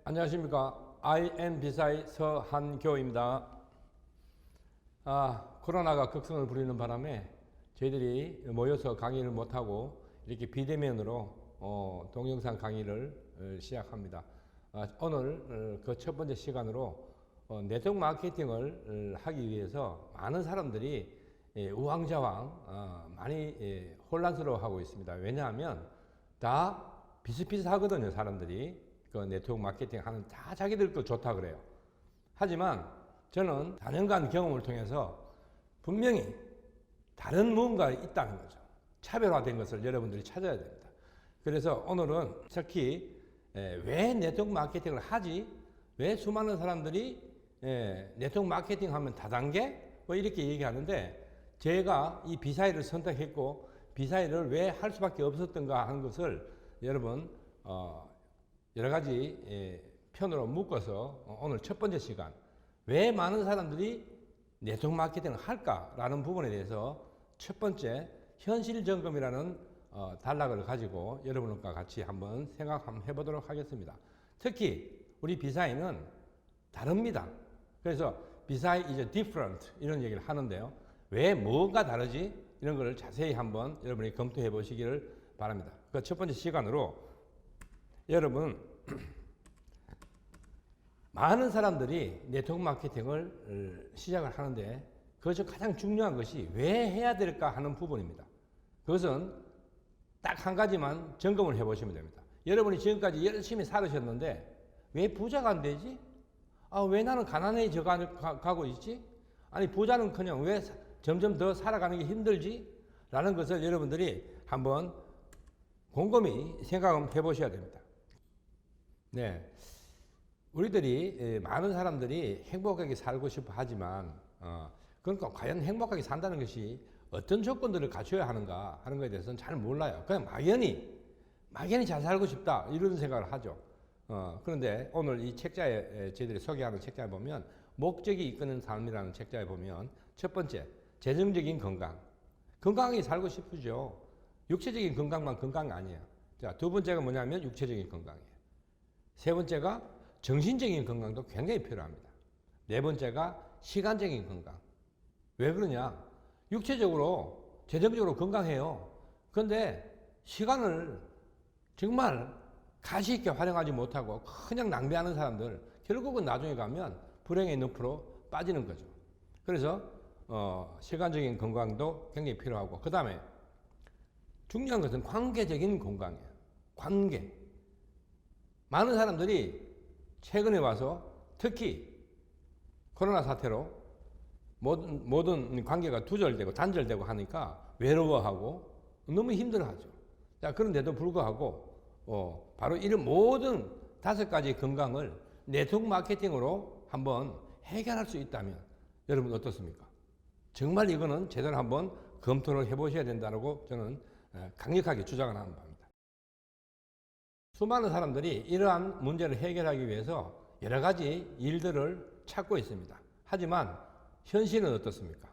안녕하십니까. IM 비사의 서한교입니다. 코로나가 극성을 부리는 바람에 저희들이 모여서 강의를 못하고 이렇게 비대면으로 동영상 강의를 시작합니다. 오늘 그 첫 번째 시간으로 네트워크 마케팅을 하기 위해서 많은 사람들이 우왕좌왕 많이 혼란스러워하고 있습니다. 왜냐하면 다 비슷비슷하거든요. 사람들이 그 네트워크 마케팅 하는 다 자기들 거 좋다 그래요. 하지만 저는 4년간 경험을 통해서 분명히 다른 무언가 있다는 거죠. 차별화된 것을 여러분들이 찾아야 됩니다. 그래서 오늘은 특히 왜 네트워크 마케팅을 하지? 왜 수많은 사람들이 네트워크 마케팅 하면 다단계? 뭐 이렇게 얘기하는데, 제가 이 비사이를 선택했고 비사이를 왜 할 수밖에 없었던가 하는 것을 여러분 여러 가지 편으로 묶어서 오늘 첫 번째 시간, 왜 많은 사람들이 네트워크 마케팅을 할까라는 부분에 대해서 첫 번째 현실 점검이라는 단락을 가지고 여러분과 같이 한번 생각 한번 해보도록 하겠습니다. 특히 우리 비사이는 다릅니다. 그래서 비사이 is different 이런 얘기를 하는데요. 왜 뭐가 다르지? 이런 걸 자세히 한번 여러분이 검토해 보시기를 바랍니다. 그 첫 번째 시간으로 여러분, 많은 사람들이 네트워크 마케팅을 시작을 하는데 그것이 가장 중요한 것이 왜 해야 될까 하는 부분입니다. 그것은 딱 한 가지만 점검을 해 보시면 됩니다. 여러분이 지금까지 열심히 살으셨는데 왜 부자가 안 되지? 왜 나는 가난해져 가고 있지? 아니 부자는커녕 왜 점점 더 살아가는 게 힘들지? 라는 것을 여러분들이 한번 곰곰이 생각을 해 보셔야 됩니다. 네, 우리들이 많은 사람들이 행복하게 살고 싶어 하지만 그러니까 과연 행복하게 산다는 것이 어떤 조건들을 갖춰야 하는가 하는 것에 대해서는 잘 몰라요. 그냥 막연히 잘 살고 싶다 이런 생각을 하죠. 그런데 오늘 이 책자에 저희들이 소개하는 책자에 보면 목적이 이끄는 삶이라는 책자에 보면 첫 번째 재정적인 건강하게 살고 싶으죠. 육체적인 건강만 건강이 아니에요. 자, 두 번째가 뭐냐면 육체적인 건강이에요. 세 번째가 정신적인 건강도 굉장히 필요합니다. 네 번째가 시간적인 건강. 왜 그러냐? 육체적으로, 재정적으로 건강해요. 그런데 시간을 정말 가시 있게 활용하지 못하고 그냥 낭비하는 사람들, 결국은 나중에 가면 불행의 늪으로 빠지는 거죠. 그래서 시간적인 건강도 굉장히 필요하고, 그 다음에 중요한 것은 관계적인 건강이에요. 관계. 많은 사람들이 최근에 와서 특히 코로나 사태로 모든 관계가 두절되고 단절되고 하니까 외로워하고 너무 힘들어하죠. 자, 그런데도 불구하고 바로 이런 모든 5가지 건강을 네트워크 마케팅으로 한번 해결할 수 있다면 여러분 어떻습니까? 정말 이거는 제대로 한번 검토를 해보셔야 된다고 저는 강력하게 주장을 하는 바입니다. 수많은 사람들이 이러한 문제를 해결하기 위해서 여러 가지 일들을 찾고 있습니다. 하지만 현실은 어떻습니까?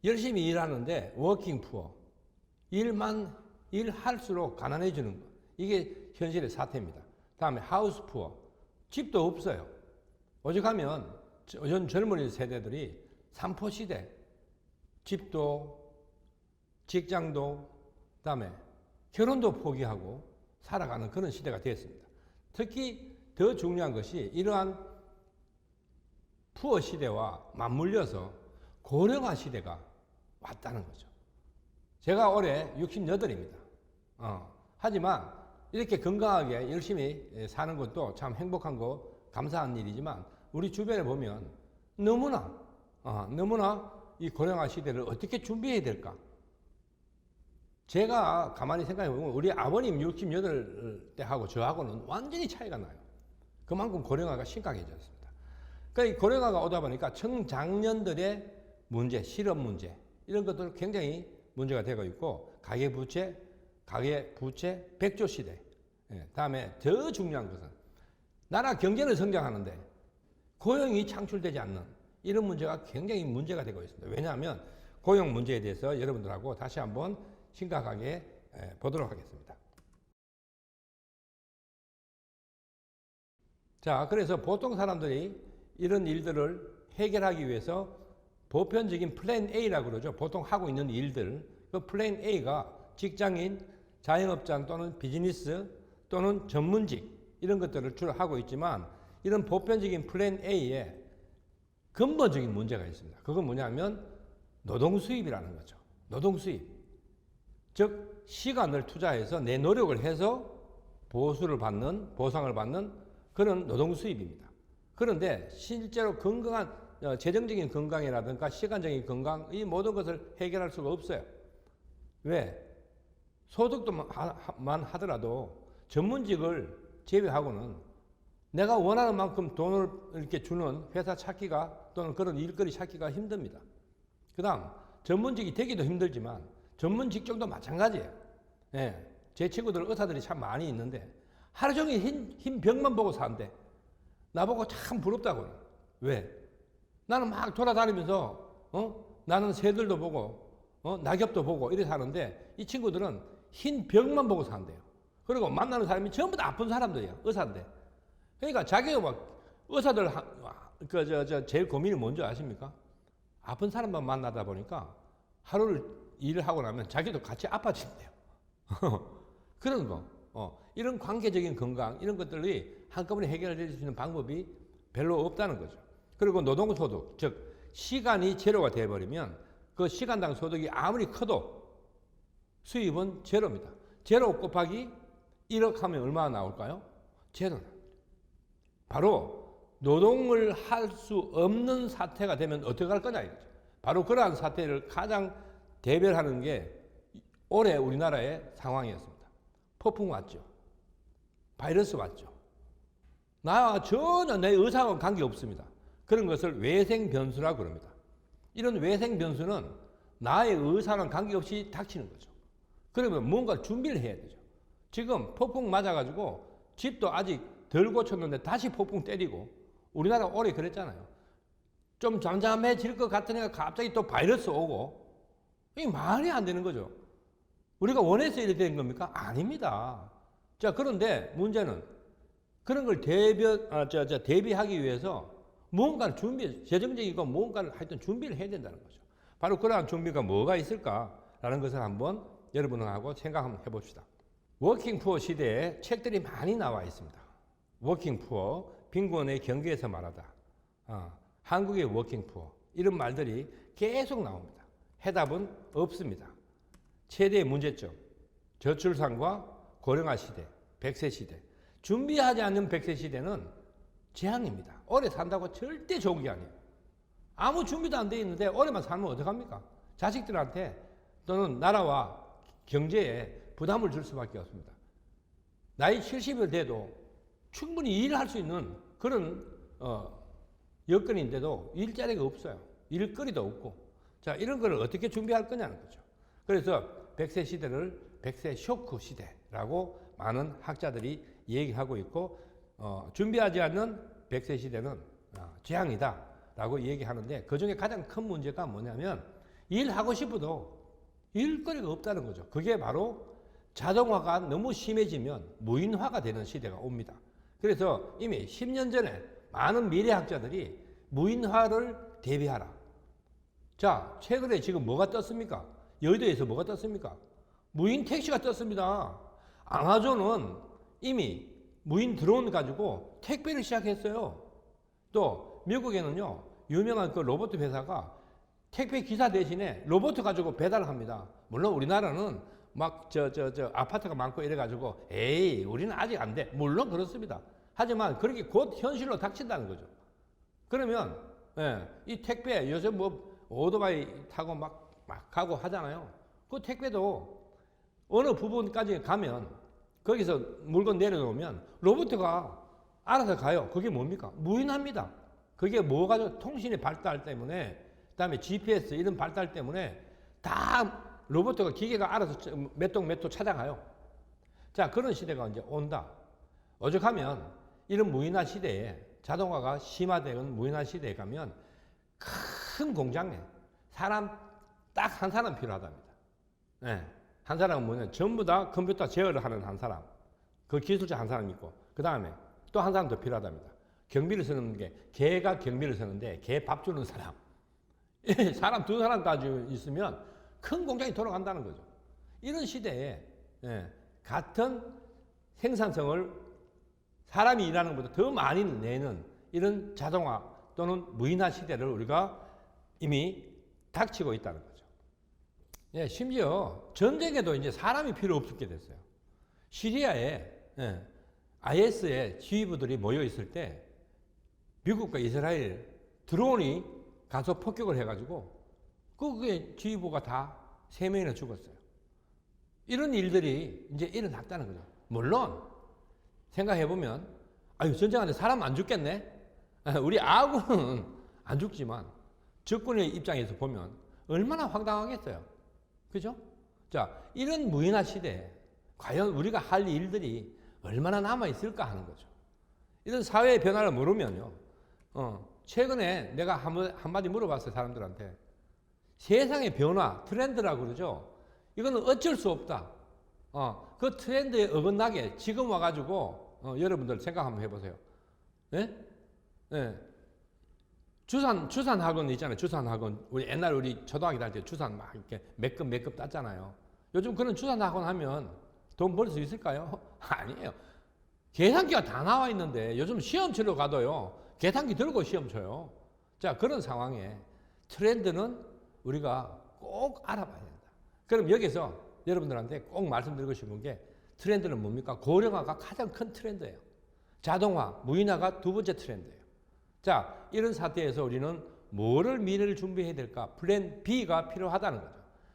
열심히 일하는데 워킹 푸어, 일할수록 가난해지는 것, 이게 현실의 사태입니다. 다음에 하우스 푸어, 집도 없어요. 오죽하면 젊은 세대들이 삼포시대, 집도 직장도 다음에 결혼도 포기하고 살아가는 그런 시대가 되었습니다. 특히 더 중요한 것이 이러한 푸어 시대와 맞물려서 고령화 시대가 왔다는 거죠. 제가 올해 68입니다. 하지만 이렇게 건강하게 열심히 사는 것도 참 행복한 거 감사한 일이지만 우리 주변에 보면 너무나 이 고령화 시대를 어떻게 준비해야 될까? 제가 가만히 생각해보면 우리 아버님 68대하고 저하고는 완전히 차이가 나요. 그만큼 고령화가 심각해졌습니다. 그러니까 고령화가 오다 보니까 청장년들의 문제, 실업 문제 이런 것들 굉장히 문제가 되고 있고 가계부채, 백조 시대. 다음에 더 중요한 것은 나라 경제는 성장하는데 고용이 창출되지 않는 이런 문제가 굉장히 문제가 되고 있습니다. 왜냐하면 고용 문제에 대해서 여러분들하고 다시 한번 심각하게 보도록 하겠습니다. 자, 그래서 보통 사람들이 이런 일들을 해결하기 위해서 보편적인 플랜 A라고 그러죠. 보통 하고 있는 일들. 그 플랜 A가 직장인, 자영업자 또는 비즈니스 또는 전문직 이런 것들을 주로 하고 있지만 이런 보편적인 플랜 A에 근본적인 문제가 있습니다. 그건 뭐냐면 노동 수입이라는 거죠. 노동 수입. 즉 시간을 투자해서 내 노력을 해서 보수를 받는, 보상을 받는 그런 노동 수입입니다. 그런데 실제로 건강한 재정적인 건강이라든가 시간적인 건강 이 모든 것을 해결할 수가 없어요. 왜? 소득도만 하더라도 전문직을 제외하고는 내가 원하는 만큼 돈을 이렇게 주는 회사 찾기가 또는 그런 일거리 찾기가 힘듭니다. 그 다음 전문직이 되기도 힘들지만 전문 직종도 마찬가지예요. 예, 제 친구들 의사들이 참 많이 있는데 하루 종일 흰 벽만 보고 산대. 나보고 참 부럽다고요. 왜? 나는 막 돌아다니면서 나는 새들도 보고 낙엽도 보고 이래 사는데 이 친구들은 흰 벽만 보고 산대요. 그리고 만나는 사람이 전부 다 아픈 사람들이야. 의사인데. 그러니까 자기가 막 의사들 제일 고민이 뭔지 아십니까? 아픈 사람만 만나다 보니까 하루를 일을 하고 나면 자기도 같이 아파진대요. 그런 거. 이런 관계적인 건강 이런 것들이 한꺼번에 해결될 수 있는 방법이 별로 없다는 거죠. 그리고 노동소득, 즉 시간이 제로가 되어버리면 그 시간당 소득이 아무리 커도 수입은 제로입니다. 제로 곱하기 1억 하면 얼마나 나올까요? 제로. 바로 노동을 할 수 없는 사태가 되면 어떻게 할 거냐 이거죠. 바로 그러한 사태를 가장 대별하는 게 올해 우리나라의 상황이었습니다. 폭풍 왔죠. 바이러스 왔죠. 나와 전혀 내 의사와 관계없습니다. 그런 것을 외생 변수라고 그럽니다. 이런 외생 변수는 나의 의사랑 관계없이 닥치는 거죠. 그러면 뭔가 준비를 해야 되죠. 지금 폭풍 맞아가지고 집도 아직 덜 고쳤는데 다시 폭풍 때리고 우리나라 올해 그랬잖아요. 좀 잠잠해질 것 같은 애가 갑자기 또 바이러스 오고 이게 말이 안 되는 거죠. 우리가 원해서 이렇게 된 겁니까? 아닙니다. 자, 그런데 문제는 그런 걸 대비하기 위해서 무언가를 재정적이고 무언가를 하여튼 준비를 해야 된다는 거죠. 바로 그러한 준비가 뭐가 있을까라는 것을 한번 여러분하고 생각 한번 해봅시다. 워킹푸어 시대에 책들이 많이 나와 있습니다. 워킹푸어, 빈곤의 경계에서 말하다. 한국의 워킹푸어 이런 말들이 계속 나옵니다. 해답은 없습니다. 최대의 문제점, 저출산과 고령화 시대, 100세 시대. 준비하지 않는 100세 시대는 재앙입니다. 오래 산다고 절대 좋은 게 아니에요. 아무 준비도 안 돼 있는데 오래만 살면 어떡합니까? 자식들한테 또는 나라와 경제에 부담을 줄 수밖에 없습니다. 나이 70을 돼도 충분히 일을 할 수 있는 그런 여건인데도 일자리가 없어요. 일거리도 없고. 자, 이런 걸 어떻게 준비할 거냐는 거죠. 그래서 100세 시대를 100세 쇼크 시대라고 많은 학자들이 얘기하고 있고 준비하지 않는 100세 시대는 재앙이다라고 얘기하는데 그중에 가장 큰 문제가 뭐냐면 일하고 싶어도 일거리가 없다는 거죠. 그게 바로 자동화가 너무 심해지면 무인화가 되는 시대가 옵니다. 그래서 이미 10년 전에 많은 미래학자들이 무인화를 대비하라. 자, 최근에 지금 뭐가 떴습니까? 여의도에서 뭐가 떴습니까? 무인 택시가 떴습니다. 아마존은 이미 무인 드론 가지고 택배를 시작했어요. 또 미국에는요 유명한 그 로봇 회사가 택배 기사 대신에 로봇 가지고 배달을 합니다. 물론 우리나라는 막 아파트가 많고 이래 가지고 에이 우리는 아직 안 돼. 물론 그렇습니다. 하지만 그렇게 곧 현실로 닥친다는 거죠. 그러면 이 택배 요즘 뭐 오토바이 타고 막 가고 하잖아요. 그 택배도 어느 부분까지 가면 거기서 물건 내려놓으면 로봇가 알아서 가요. 그게 뭡니까? 무인합니다. 그게 뭐가 통신의 발달 때문에 그다음에 GPS 이런 발달 때문에 다 로봇가 기계가 알아서 몇 동 몇 호 찾아가요. 자, 그런 시대가 이제 온다. 오죽하면 이런 무인화 시대에 자동화가 심화되는 무인화 시대에 가면 큰 공장에 사람 딱 한 사람 필요하답니다. 네. 한 사람은 뭐냐? 전부 다 컴퓨터 제어를 하는 한 사람. 그 기술자 한 사람 있고, 그 다음에 또 한 사람 더 필요하답니다. 경비를 서는 게, 개가 경비를 서는데 개 밥 주는 사람. 사람 두 사람까지 있으면 큰 공장이 돌아간다는 거죠. 이런 시대에 같은 생산성을 사람이 일하는 것보다 더 많이 내는 이런 자동화 또는 무인화 시대를 우리가 이미 닥치고 있다는 거죠. 심지어 전쟁에도 이제 사람이 필요 없게 됐어요. 시리아에 IS의 지휘부들이 모여 있을 때 미국과 이스라엘 드론이 가서 폭격을 해가지고 그게 지휘부가 다 3명이나 죽었어요. 이런 일들이 이제 일어났다는 거죠. 물론 생각해보면 전쟁하는데 사람 안 죽겠네? 우리 아군은 안 죽지만 적군의 입장에서 보면 얼마나 황당하겠어요. 그죠? 자, 이런 무인화 시대에 과연 우리가 할 일들이 얼마나 남아있을까 하는 거죠. 이런 사회의 변화를 모르면요. 최근에 내가 한마디 물어봤어요, 사람들한테. 세상의 변화, 트렌드라고 그러죠. 이거는 어쩔 수 없다. 그 트렌드에 어긋나게 지금 와가지고, 여러분들 생각 한번 해보세요. 예? 예. 주산학원 있잖아요. 주산학원. 우리 초등학교 다닐 때 주산 막 이렇게 몇 급 땄잖아요. 요즘 그런 주산학원 하면 돈 벌 수 있을까요? 아니에요. 계산기가 다 나와 있는데 요즘 시험 치러 가도요. 계산기 들고 시험 쳐요. 자, 그런 상황에 트렌드는 우리가 꼭 알아봐야 된다. 그럼 여기서 여러분들한테 꼭 말씀드리고 싶은 게 트렌드는 뭡니까? 고령화가 가장 큰 트렌드예요. 자동화, 무인화가 두 번째 트렌드예요. 자, 이런 사태에서 우리는 뭐를 미래를 준비해야 될까? 플랜 B가 필요하다는 거죠.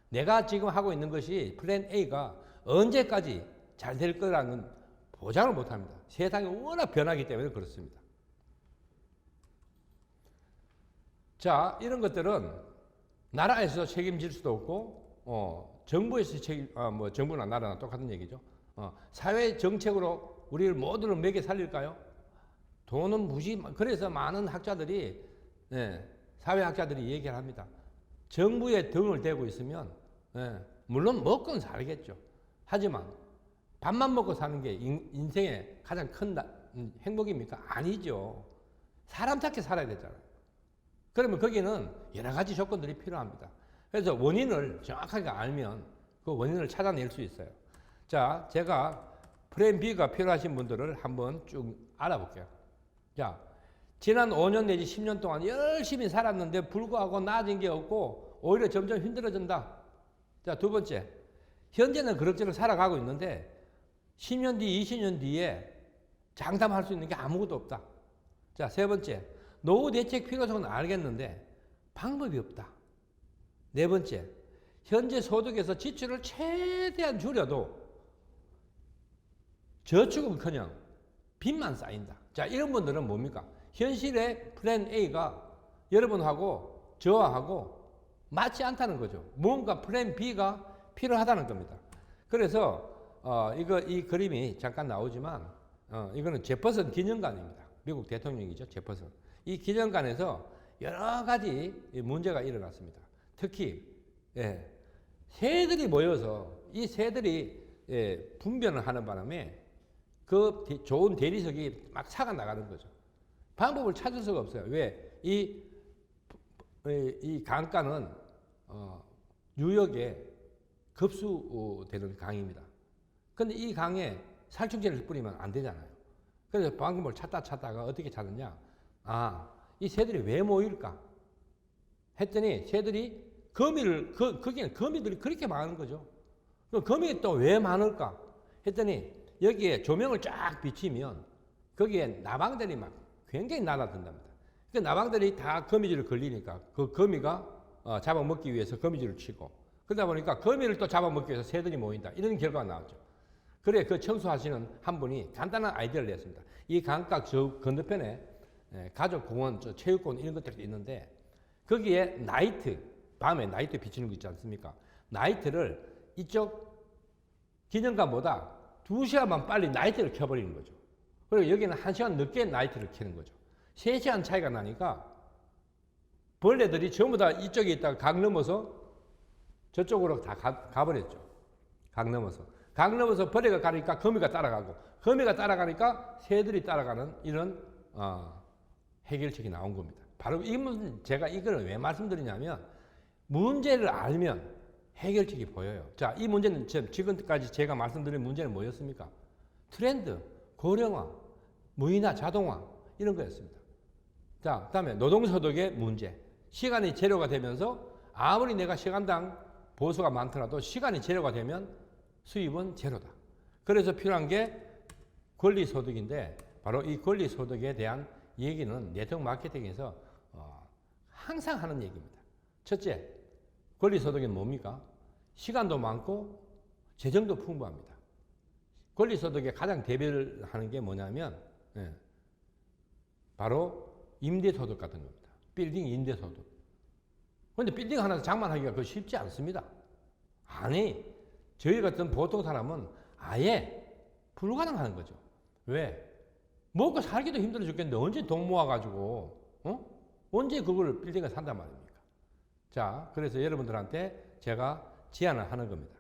내가 지금 하고 있는 것이 플랜 A가 언제까지 잘 될 거라는 보장을 못 합니다. 세상이 워낙 변하기 때문에 그렇습니다. 자, 이런 것들은 나라에서 책임질 수도 없고, 정부에서 정부나 나라나 똑같은 얘기죠. 사회 정책으로 우리를 모두를 먹여 살릴까요? 돈은 무시, 그래서 많은 학자들이, 사회학자들이 얘기를 합니다. 정부에 등을 대고 있으면, 물론 먹고는 살겠죠. 하지만, 밥만 먹고 사는 게 인생의 가장 큰 행복입니까? 아니죠. 사람답게 살아야 되잖아요. 그러면 거기는 여러 가지 조건들이 필요합니다. 그래서 원인을 정확하게 알면 그 원인을 찾아낼 수 있어요. 자, 제가 플랜 B가 필요하신 분들을 한번 쭉 알아볼게요. 자, 지난 5년 내지 10년 동안 열심히 살았는데 불구하고 나아진 게 없고 오히려 점점 힘들어진다. 자, 두 번째. 현재는 그럭저럭 살아가고 있는데 10년 뒤, 20년 뒤에 장담할 수 있는 게 아무것도 없다. 자, 세 번째. 노후 대책 필요성은 알겠는데 방법이 없다. 네 번째. 현재 소득에서 지출을 최대한 줄여도 저축은커녕 빚만 쌓인다. 자, 이런 분들은 뭡니까? 현실의 플랜 A가 여러분하고 저하고 맞지 않다는 거죠. 뭔가 플랜 B가 필요하다는 겁니다. 그래서 이 그림이 잠깐 나오지만 이거는 제퍼슨 기념관입니다. 미국 대통령이죠, 제퍼슨. 이 기념관에서 여러 가지 문제가 일어났습니다. 특히 새들이 모여서 이 새들이 분변을 하는 바람에 그 좋은 대리석이 막 사가 나가는 거죠. 방법을 찾을 수가 없어요. 왜? 이 강가는 뉴욕에 급수되는 강입니다. 근데 이 강에 살충제를 뿌리면 안 되잖아요. 그래서 방법을 찾다가 어떻게 찾느냐? 이 새들이 왜 모일까? 했더니 새들이 거기는 거미들이 그렇게 많은 거죠. 그럼 거미가 또 왜 많을까? 했더니 여기에 조명을 쫙 비치면 거기에 나방들이 막 굉장히 날아든답니다. 그 나방들이 다 거미줄을 걸리니까 그 거미가 잡아먹기 위해서 거미줄을 치고 그러다 보니까 거미를 또 잡아먹기 위해서 새들이 모인다. 이런 결과가 나왔죠. 그래, 그 청소하시는 한 분이 간단한 아이디어를 냈습니다. 이 강가 저 건너편에 가족공원, 체육공원 이런 것들이 있는데 거기에 밤에 나이트 비치는 거 있지 않습니까? 나이트를 이쪽 기념관보다 2시간만 빨리 나이트를 켜버리는 거죠. 그리고 여기는 1시간 늦게 나이트를 켜는 거죠. 3시간 차이가 나니까 벌레들이 전부 다 이쪽에 있다가 강 넘어서 저쪽으로 다 가버렸죠. 강 넘어서. 강 넘어서 벌레가 가니까 거미가 따라가고, 거미가 따라가니까 새들이 따라가는 이런 해결책이 나온 겁니다. 바로 이 문제, 제가 이걸 왜 말씀드리냐면 문제를 알면 해결책이 보여요. 자, 이 문제는 지금까지 제가 말씀드린 문제는 뭐였습니까? 트렌드, 고령화, 무인화, 자동화 이런 거였습니다. 자, 그다음에 노동소득의 문제. 시간이 재료가 되면서 아무리 내가 시간당 보수가 많더라도 시간이 재료가 되면 수입은 제로다. 그래서 필요한 게 권리소득인데 바로 이 권리소득에 대한 얘기는 네트워크 마케팅에서 항상 하는 얘기입니다. 첫째, 권리소득은 뭡니까? 시간도 많고 재정도 풍부합니다. 권리소득에 가장 대비를 하는 게 뭐냐면 바로 임대소득 같은 겁니다. 빌딩 임대소득. 그런데 빌딩 하나 장만하기가 그 쉽지 않습니다. 아니, 저희 같은 보통 사람은 아예 불가능한 거죠. 왜? 먹고 살기도 힘들어 죽겠는데 언제 돈 모아가지고 언제 그걸 빌딩을 산단 말입니까? 자, 그래서 여러분들한테 제가 제안을 하는 겁니다.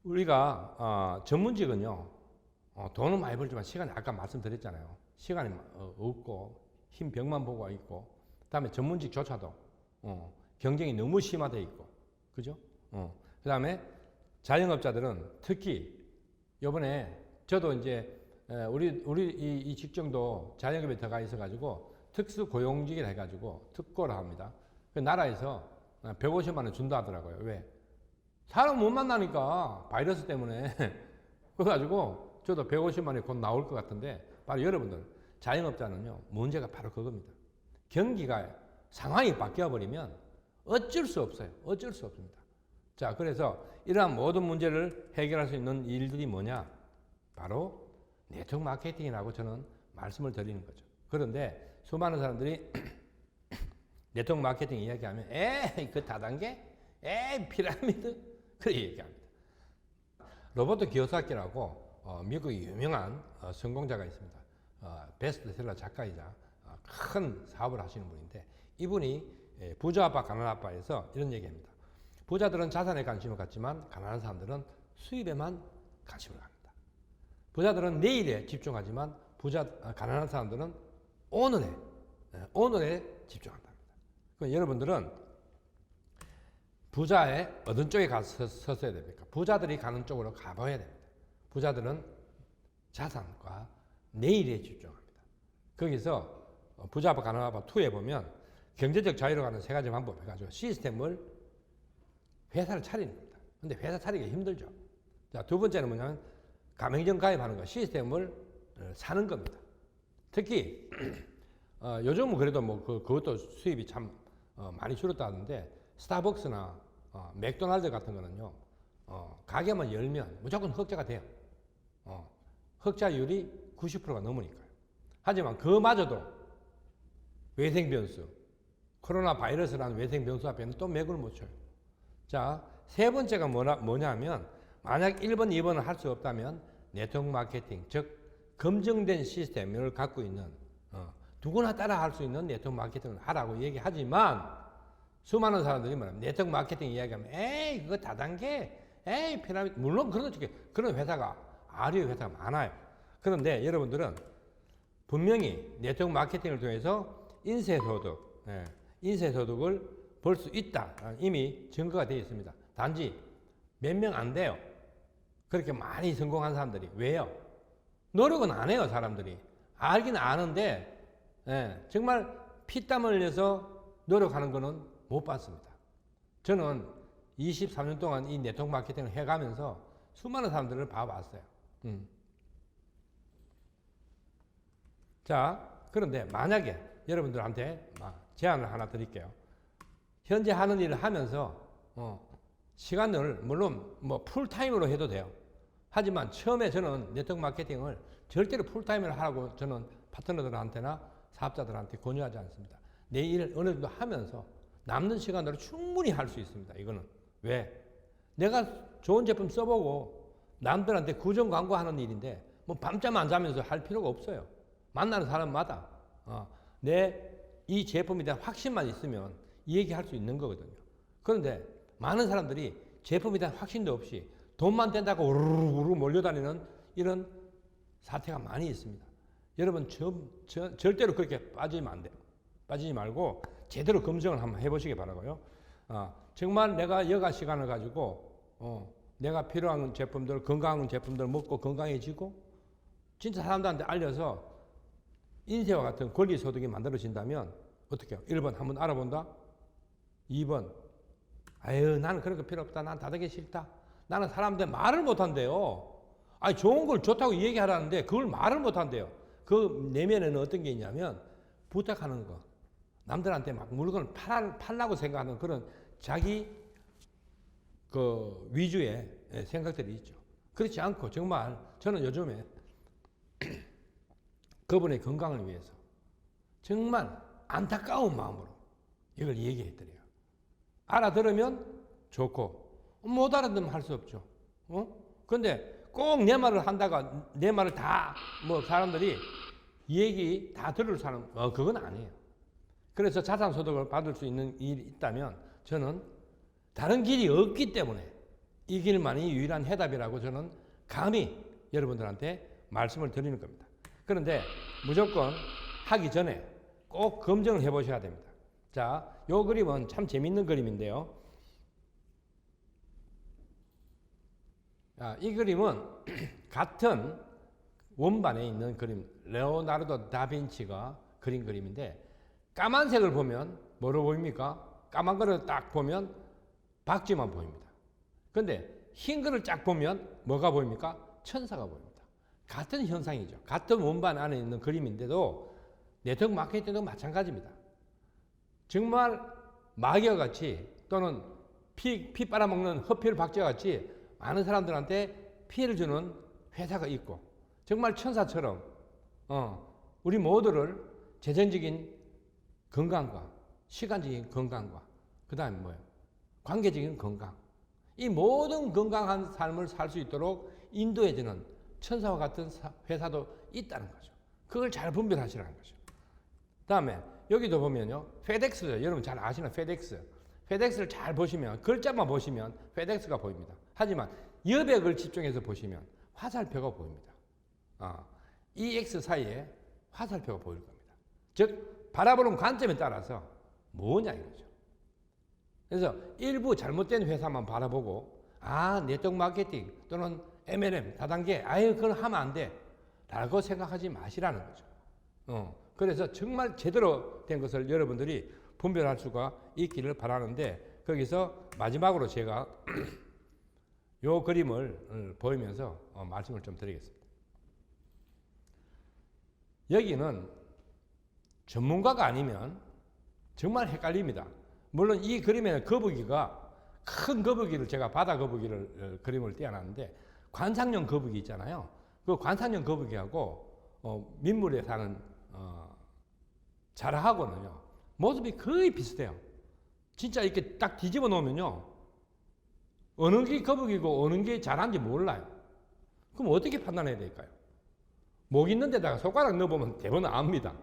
우리가 전문직은요, 돈은 많이 벌지만 시간이 아까 말씀드렸잖아요. 시간이 없고 흰 벽만 보고 있고, 그다음에 전문직조차도 경쟁이 너무 심화돼 있고, 그죠? 그다음에 자영업자들은 특히 이번에 저도 이제 우리 이 직종도 자영업에 들어가 있어가지고 특수 고용직이라 해가지고 특고를 합니다. 그 나라에서 150만 원 준다 하더라고요. 왜? 사람 못 만나니까 바이러스 때문에. 그래가지고 저도 150만 원이 곧 나올 것 같은데 바로 여러분들 자영업자는요 문제가 바로 그겁니다. 경기가 상황이 바뀌어 버리면 어쩔 수 없어요. 어쩔 수 없습니다. 자, 그래서 이러한 모든 문제를 해결할 수 있는 일들이 뭐냐? 바로 네트워크 마케팅이라고 저는 말씀을 드리는 거죠. 그런데 수많은 사람들이 네트워크 마케팅 이야기하면 에이 그 다단계? 에이 피라미드? 그렇게 얘기합니다. 로버트 기요사키라고 미국의 유명한 성공자가 있습니다. 베스트셀러 작가이자 큰 사업을 하시는 분인데 이분이 부자 아빠 가난한 아빠에서 이런 얘기합니다. 부자들은 자산에 관심을 갖지만 가난한 사람들은 수입에만 관심을 갖는다. 부자들은 내일에 집중하지만 가난한 사람들은 오늘에 집중한답니다. 그럼 여러분들은 부자의 어떤 쪽에 가서 섰어야 됩니까? 부자들이 가는 쪽으로 가봐야 됩니다. 부자들은 자산과 내일에 집중합니다. 거기서 부자 아빠 가난한 아빠 2에 보면 경제적 자유로 가는 3가지 방법 해가지고 시스템을 회사를 차리는 겁니다. 근데 회사 차리기 힘들죠. 자, 2번째는 뭐냐면 가맹점 가입하는 거, 시스템을 사는 겁니다. 특히 요즘은 그래도 뭐 그것도 수입이 참 많이 줄었다는데 스타벅스나 맥도날드 같은 거는요 가게만 열면 무조건 흑자가 돼요. 흑자율이 90%가 넘으니까요. 하지만 그마저도 외생 변수, 코로나 바이러스라는 외생 변수 앞에는 또 맥을 못 쳐요. 자, 3번째가 뭐냐면 만약 1번, 2번을 할 수 없다면 네트워크 마케팅, 즉 검증된 시스템을 갖고 있는 누구나 따라 할 수 있는 네트워크 마케팅을 하라고 얘기하지만 수많은 사람들이 말합니다. 네트워크 마케팅 이야기하면 에이 그거 다단계, 에이 피라미드. 물론 그런 회사가 아류의 회사가 많아요. 그런데 여러분들은 분명히 네트워크 마케팅을 통해서 인쇄소득을 벌 수 있다. 이미 증거가 되어 있습니다. 단지 몇 명 안 돼요. 그렇게 많이 성공한 사람들이. 왜요? 노력은 안 해요, 사람들이. 알긴 아는데 정말 피땀 흘려서 노력하는 거는 못 봤습니다. 저는 23년 동안 이 네트워크 마케팅을 해가면서 수많은 사람들을 봐봤어요. 자, 그런데 만약에 여러분들한테 제안을 하나 드릴게요. 현재 하는 일을 하면서 시간을 물론 뭐 풀타임으로 해도 돼요. 하지만 처음에 저는 네트워크 마케팅을 절대로 풀타임으로 하라고 저는 파트너들한테나 사업자들한테 권유하지 않습니다. 내 일을 어느 정도 하면서 남는 시간으로 충분히 할 수 있습니다. 이거는 왜? 내가 좋은 제품 써보고 남들한테 구정 광고하는 일인데 뭐 밤잠 안 자면서 할 필요가 없어요. 만나는 사람마다 내 이 제품에 대한 확신만 있으면 얘기할 수 있는 거거든요. 그런데 많은 사람들이 제품에 대한 확신도 없이 돈만 된다고 우르르 몰려다니는 이런 사태가 많이 있습니다. 여러분 절대로 그렇게 빠지면 안 돼요. 빠지지 말고 제대로 검증을 한번 해보시기 바라고요. 정말 내가 여가 시간을 가지고 내가 필요한 제품들, 건강한 제품들 먹고 건강해지고 진짜 사람들한테 알려서 인쇄와 같은 권리소득이 만들어진다면 어떻게 해요? 1번 한번 알아본다. 2번 아유 나는 그런 거 필요 없다. 난 다르게 싫다. 나는 사람들 말을 못한대요. 아니 좋은 걸 좋다고 얘기하라는데 그걸 말을 못한대요. 그 내면에는 어떤 게 있냐면 부탁하는 거. 남들한테 막 물건을 팔라고 생각하는 그런 자기 그 위주의 생각들이 있죠. 그렇지 않고 정말 저는 요즘에 그분의 건강을 위해서 정말 안타까운 마음으로 이걸 얘기해드려요. 알아들으면 좋고 못 알아들으면 할 수 없죠. 근데 꼭 내 말을 한다가 내 말을 다 뭐 사람들이 얘기 다 들을 사람 그건 아니에요. 그래서 자산소득을 받을 수 있는 일이 있다면 저는 다른 길이 없기 때문에 이 길만이 유일한 해답이라고 저는 감히 여러분들한테 말씀을 드리는 겁니다. 그런데 무조건 하기 전에 꼭 검증을 해보셔야 됩니다. 자, 요 그림은 참 재밌는 그림인데요. 이 그림은 같은 원반에 있는 그림, 레오나르도 다빈치가 그린 그림인데 까만색을 보면 뭐로 보입니까? 까만 거를 딱 보면 박쥐만 보입니다. 근데 흰 거를 쫙 보면 뭐가 보입니까? 천사가 보입니다. 같은 현상이죠. 같은 원반 안에 있는 그림인데도 네트워크 마케팅도 마찬가지입니다. 정말 마귀와같이 또는 피 빨아먹는 흡혈 박쥐와같이 많은 사람들한테 피해를 주는 회사가 있고 정말 천사처럼 우리 모두를 재정적인 건강과 시간적인 건강과 그 다음에 뭐예요? 관계적인 건강. 이 모든 건강한 삶을 살 수 있도록 인도해주는 천사와 같은 회사도 있다는 거죠. 그걸 잘 분별하시라는 거죠. 다음에 여기도 보면요. 페덱스죠. 여러분 잘 아시는 페덱스. 페덱스를 잘 보시면 글자만 보시면 페덱스가 보입니다. 하지만 여백을 집중해서 보시면 화살표가 보입니다. 이 X 사이에 화살표가 보일 겁니다. 즉 바라보는 관점에 따라서 뭐냐 이거죠. 그래서 일부 잘못된 회사만 바라보고 네트워크 마케팅 또는 MLM 다단계 그걸 하면 안 돼 라고 생각하지 마시라는 거죠. 그래서 정말 제대로 된 것을 여러분들이 분별할 수가 있기를 바라는데 거기서 마지막으로 제가 요 그림을 보이면서 말씀을 좀 드리겠습니다. 여기는 전문가가 아니면 정말 헷갈립니다. 물론 이 그림에는 거북이가 큰 거북이를 제가 바다 거북이를 그림을 떼어놨는데 관상용 거북이 있잖아요. 그 관상용 거북이하고 민물에 사는 자라하고는요 모습이 거의 비슷해요. 진짜 이렇게 딱 뒤집어 놓으면요 어느 게 거북이고 어느 게 자라인지 몰라요. 그럼 어떻게 판단해야 될까요? 목 있는 데다가 손가락 넣어보면 대부분 압니다.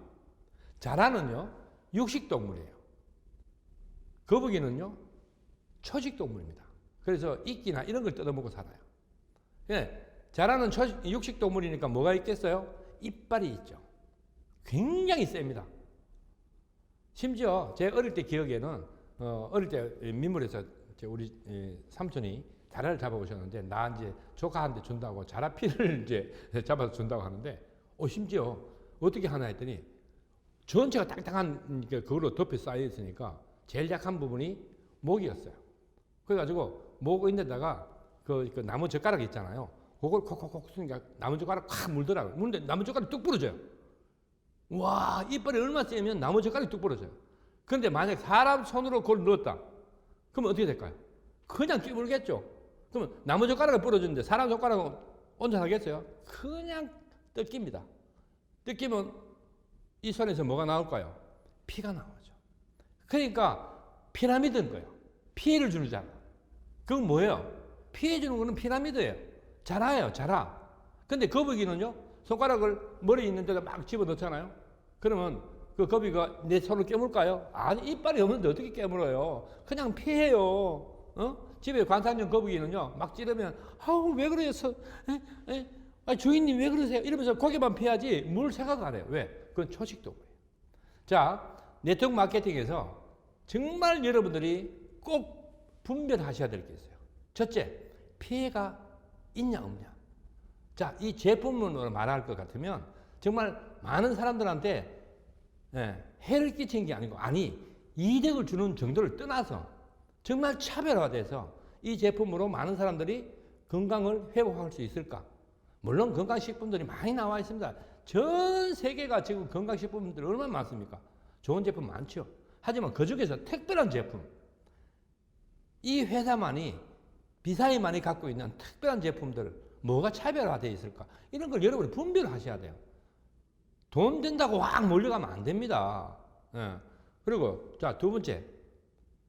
자라는요 육식동물이에요. 거북이는요 초식동물입니다. 그래서 이끼나 이런 걸 뜯어먹고 살아요. 자라는 육식동물이니까 뭐가 있겠어요? 이빨이 있죠. 굉장히 셉니다. 심지어 제 어릴 때 기억에는 어릴 때 민물에서 우리 삼촌이 자라를 잡아오셨는데 나 이제 조카한테 준다고 자라피를 이제 잡아서 준다고 하는데 심지어 어떻게 하나 했더니 전체가 딱딱한 그걸로 덮여 쌓여 있으니까 제일 약한 부분이 목이었어요. 그래가지고 목 있는데다가 그 나무 젓가락 있잖아요. 그걸 콕콕콕 쓰니까 나무 젓가락 확 물더라고요. 물는데 나무 젓가락이 뚝 부러져요. 와, 이빨이 얼마나 세면 나무 젓가락이 뚝 부러져요. 그런데 만약 사람 손으로 그걸 넣었다. 그러면 어떻게 될까요? 그냥 끼물겠죠. 그러면 나무 젓가락을 부러졌는데 사람 젓가락은 온전하겠어요? 그냥 뜯깁니다. 뜯기면 이 손에서 뭐가 나올까요? 피가 나오죠. 그러니까 피라미드인 거예요. 피해를 주는 자. 그건 뭐예요? 피해 주는 거는 피라미드예요. 자라예요, 자라. 근데 거북이는요, 손가락을 머리 있는 데다 막 집어 넣잖아요. 그러면 그 거북이가 내 손을 깨물까요? 아니, 이빨이 없는데 어떻게 깨물어요? 그냥 피해요. 집에 관상용 거북이는요, 막 찌르면, 아우, 왜 그래요? 아, 주인님 왜 그러세요? 이러면서 고개만 피하지 뭘 생각 안 해요. 왜? 그건 초식도구예요. 자, 네트워크 마케팅에서 정말 여러분들이 꼭 분별하셔야 될 게 있어요. 첫째, 피해가 있냐 없냐. 자, 이 제품으로 말할 것 같으면 정말 많은 사람들한테 해를 끼친 게 아니고, 아니, 이득을 주는 정도를 떠나서 정말 차별화돼서 이 제품으로 많은 사람들이 건강을 회복할 수 있을까? 물론 건강식품들이 많이 나와 있습니다. 전 세계가 지금 건강식품들이 얼마나 많습니까? 좋은 제품 많죠. 하지만 그 중에서 특별한 제품, 이 회사만이, 비사이만이 갖고 있는 특별한 제품들, 뭐가 차별화되어 있을까? 이런 걸 여러분이 분별하셔야 돼요. 돈 된다고 확 몰려가면 안 됩니다. 그리고 자, 두 번째,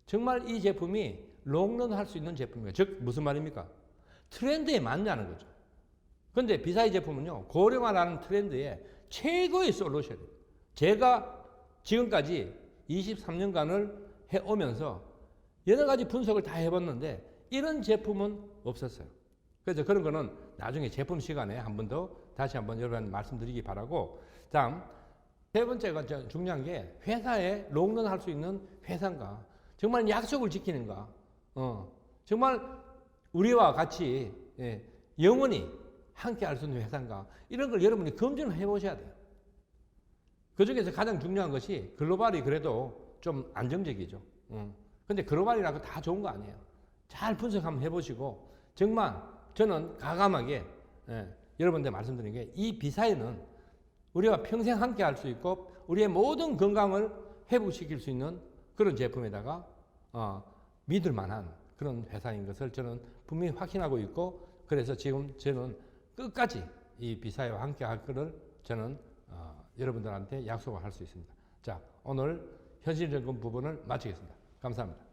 정말 이 제품이 롱런 할 수 있는 제품이에요. 즉 무슨 말입니까? 트렌드에 맞냐는 거죠. 근데 비사이 제품은요, 고령화라는 트렌드에 최고의 솔루션이에요. 제가 지금까지 23년간을 해오면서 여러 가지 분석을 다 해봤는데 이런 제품은 없었어요. 그래서 그런 거는 나중에 제품 시간에 한 번 더 다시 한번 여러분 말씀드리기 바라고. 다음, 세 번째가 중요한 게 회사에 롱런 할 수 있는 회사인가. 정말 약속을 지키는가. 정말 우리와 같이 영원히 함께 할 수 있는 회사인가. 이런 걸 여러분이 검증을 해보셔야 돼요. 그 중에서 가장 중요한 것이 글로벌이 그래도 좀 안정적이죠. 근데 글로벌이라고 다 좋은 거 아니에요. 잘 분석 한번 해보시고, 정말 저는 과감하게 여러분들 말씀드리는 게, 이 비사이는 우리가 평생 함께 할 수 있고 우리의 모든 건강을 회복시킬 수 있는 그런 제품에다가 믿을 만한 그런 회사인 것을 저는 분명히 확신하고 있고, 그래서 지금 저는 끝까지 이 비사이와 함께 할 것을 저는 여러분들한테 약속을 할 수 있습니다. 자, 오늘 현실적인 부분을 마치겠습니다. 감사합니다.